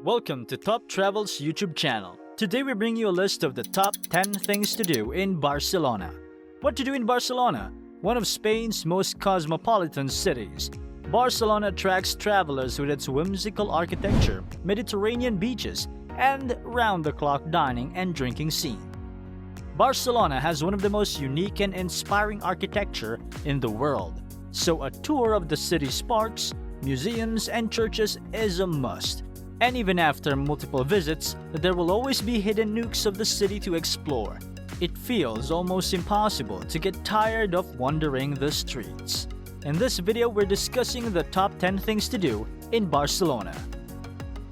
Welcome to Top Travel's YouTube channel. Today we bring you a list of the top 10 things to do in Barcelona. What to do in Barcelona? One of Spain's most cosmopolitan cities. Barcelona attracts travelers with its whimsical architecture, Mediterranean beaches, and round-the-clock dining and drinking scene. Barcelona has one of the most unique and inspiring architecture in the world, so a tour of the city's parks, museums, and churches is a must. And even after multiple visits, there will always be hidden nooks of the city to explore. It feels almost impossible to get tired of wandering the streets. In this video, we're discussing the top 10 things to do in Barcelona.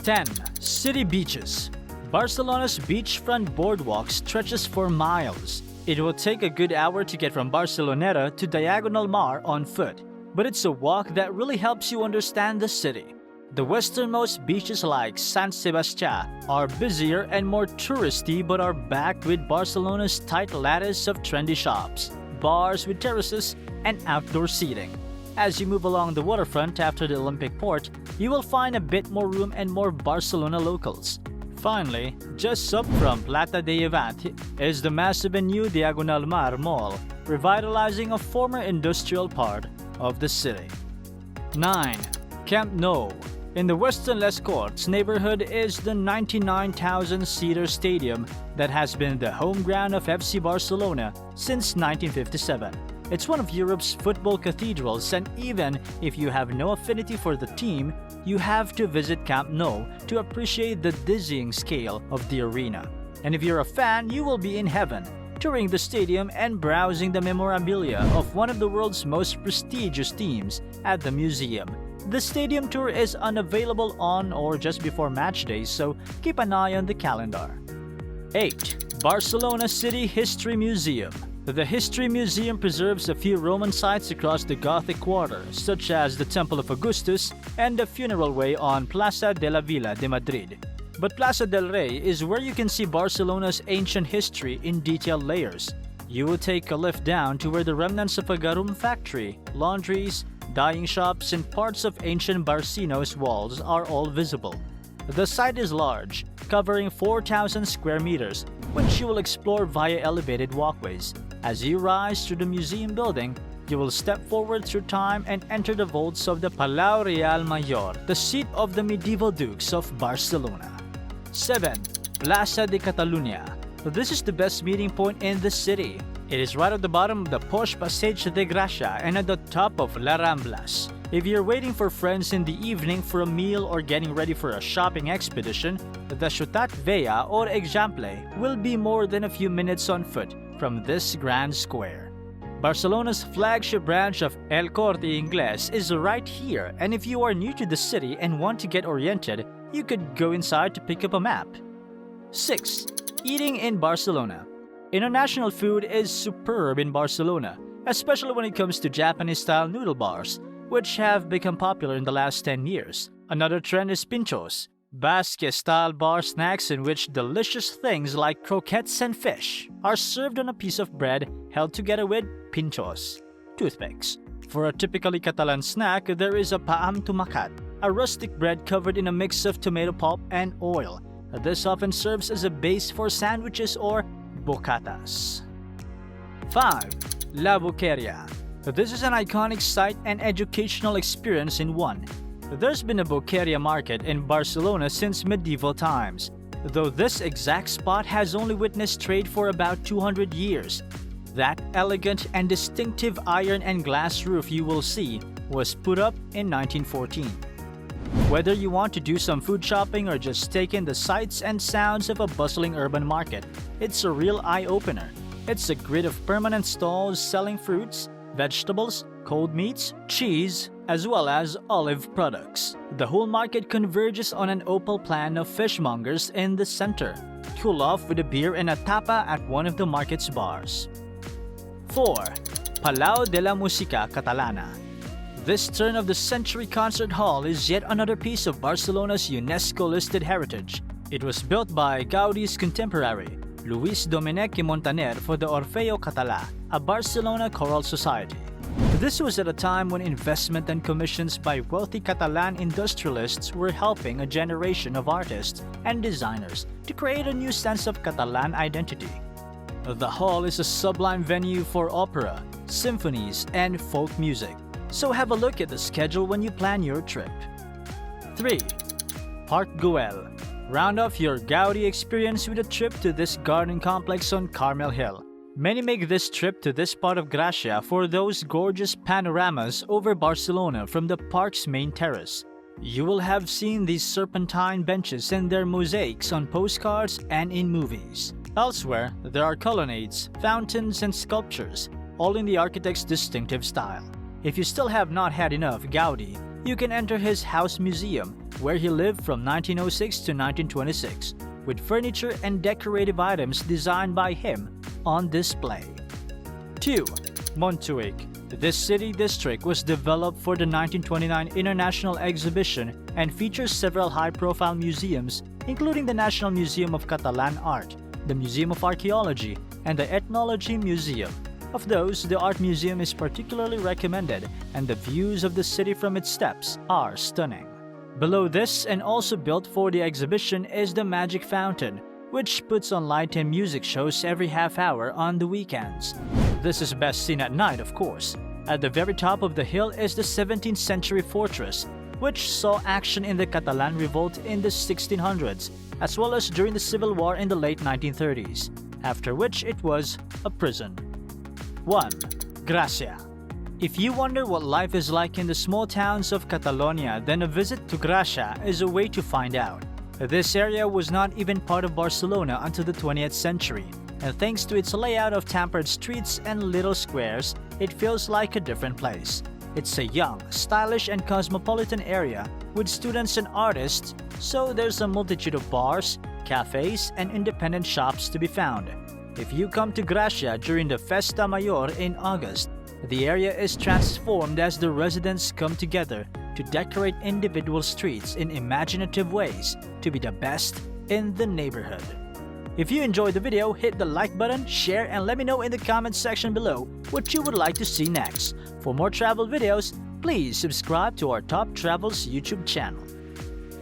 10. City beaches. Barcelona's beachfront boardwalk stretches for miles. It will take a good hour to get from Barceloneta to Diagonal Mar on foot, but it's a walk that really helps you understand the city. The westernmost beaches like Sant Sebastià are busier and more touristy but are backed with Barcelona's tight lattice of trendy shops, bars with terraces, and outdoor seating. As you move along the waterfront after the Olympic port, you will find a bit more room and more Barcelona locals. Finally, just up from Plaça de Catalunya is the massive and new Diagonal Mar Mall, revitalizing a former industrial part of the city. 9. Camp Nou. In the Western Les Corts neighborhood is the 99,000-seater stadium that has been the home ground of FC Barcelona since 1957. It's one of Europe's football cathedrals, and even if you have no affinity for the team, you have to visit Camp Nou to appreciate the dizzying scale of the arena. And if you're a fan, you will be in heaven, touring the stadium and browsing the memorabilia of one of the world's most prestigious teams at the museum. The stadium tour is unavailable on or just before match days, so keep an eye on the calendar. 8. Barcelona City History Museum. The History Museum preserves a few Roman sites across the Gothic quarter, such as the Temple of Augustus and the Funeral Way on Plaça de la Vila de Madrid. But Plaça del Rey is where you can see Barcelona's ancient history in detailed layers. You will take a lift down to where the remnants of a garum factory, laundries, dyeing shops, and parts of ancient Barcino's walls are all visible. The site is large, covering 4,000 square meters, which you will explore via elevated walkways. As you rise through the museum building, you will step forward through time and enter the vaults of the Palau Real Mayor, the seat of the medieval dukes of Barcelona. 7. Plaça de Catalunya. This is the best meeting point in the city. It is right at the bottom of the posh Passage de Gracia and at the top of La Ramblas. If you're waiting for friends in the evening for a meal or getting ready for a shopping expedition, the Ciutat Vella or Exemple will be more than a few minutes on foot from this grand square. Barcelona's flagship branch of El Corte Inglés is right here, and if you are new to the city and want to get oriented, you could go inside to pick up a map. 6. Eating in Barcelona. International food is superb in Barcelona, especially when it comes to Japanese-style noodle bars, which have become popular in the last 10 years. Another trend is pinchos, Basque-style bar snacks in which delicious things like croquettes and fish are served on a piece of bread held together with pinchos, toothpicks. For a typically Catalan snack, there is a paam tumacat, a rustic bread covered in a mix of tomato pulp and oil. This often serves as a base for sandwiches or bocatas. 5. La Boqueria. This is an iconic site and educational experience in one. There's been a Boqueria market in Barcelona since medieval times, though this exact spot has only witnessed trade for about 200 years. That elegant and distinctive iron and glass roof you will see was put up in 1914. Whether you want to do some food shopping or just take in the sights and sounds of a bustling urban market, it's a real eye-opener. It's a grid of permanent stalls selling fruits, vegetables, cold meats, cheese, as well as olive products. The whole market converges on an opal plan of fishmongers in the center. Cool off with a beer and a tapa at one of the market's bars. 4. Palau de la Música Catalana. This turn-of-the-century concert hall is yet another piece of Barcelona's UNESCO-listed heritage. It was built by Gaudi's contemporary, Luis Domènech i Montaner, for the Orfeo Català, a Barcelona choral society. This was at a time when investment and commissions by wealthy Catalan industrialists were helping a generation of artists and designers to create a new sense of Catalan identity. The hall is a sublime venue for opera, symphonies, and folk music, so have a look at the schedule when you plan your trip. 3. Park Güell. Round off your Gaudi experience with a trip to this garden complex on Carmel Hill. Many make this trip to this part of Gracia for those gorgeous panoramas over Barcelona from the park's main terrace. You will have seen these serpentine benches and their mosaics on postcards and in movies. Elsewhere, there are colonnades, fountains, and sculptures, all in the architect's distinctive style. If you still have not had enough Gaudi, you can enter his house museum, where he lived from 1906 to 1926, with furniture and decorative items designed by him on display. 2. Montjuïc. This city district was developed for the 1929 International Exhibition and features several high-profile museums, including the National Museum of Catalan Art, the Museum of Archaeology, and the Ethnology Museum. Of those, the Art Museum is particularly recommended, and the views of the city from its steps are stunning. Below this, and also built for the exhibition, is the Magic Fountain, which puts on light and music shows every half hour on the weekends. This is best seen at night, of course. At the very top of the hill is the 17th century fortress, which saw action in the Catalan Revolt in the 1600s, as well as during the Civil War in the late 1930s, after which it was a prison. 1. Gracia. If you wonder what life is like in the small towns of Catalonia, then a visit to Gracia is a way to find out. This area was not even part of Barcelona until the 20th century, and thanks to its layout of tempered streets and little squares, it feels like a different place. It's a young, stylish, and cosmopolitan area with students and artists, so there's a multitude of bars, cafes, and independent shops to be found. If you come to Gracia during the Festa Mayor in August, the area is transformed as the residents come together to decorate individual streets in imaginative ways to be the best in the neighborhood. If you enjoyed the video, hit the like button, share, and let me know in the comments section below what you would like to see next. For more travel videos, please subscribe to our Top Travels YouTube channel.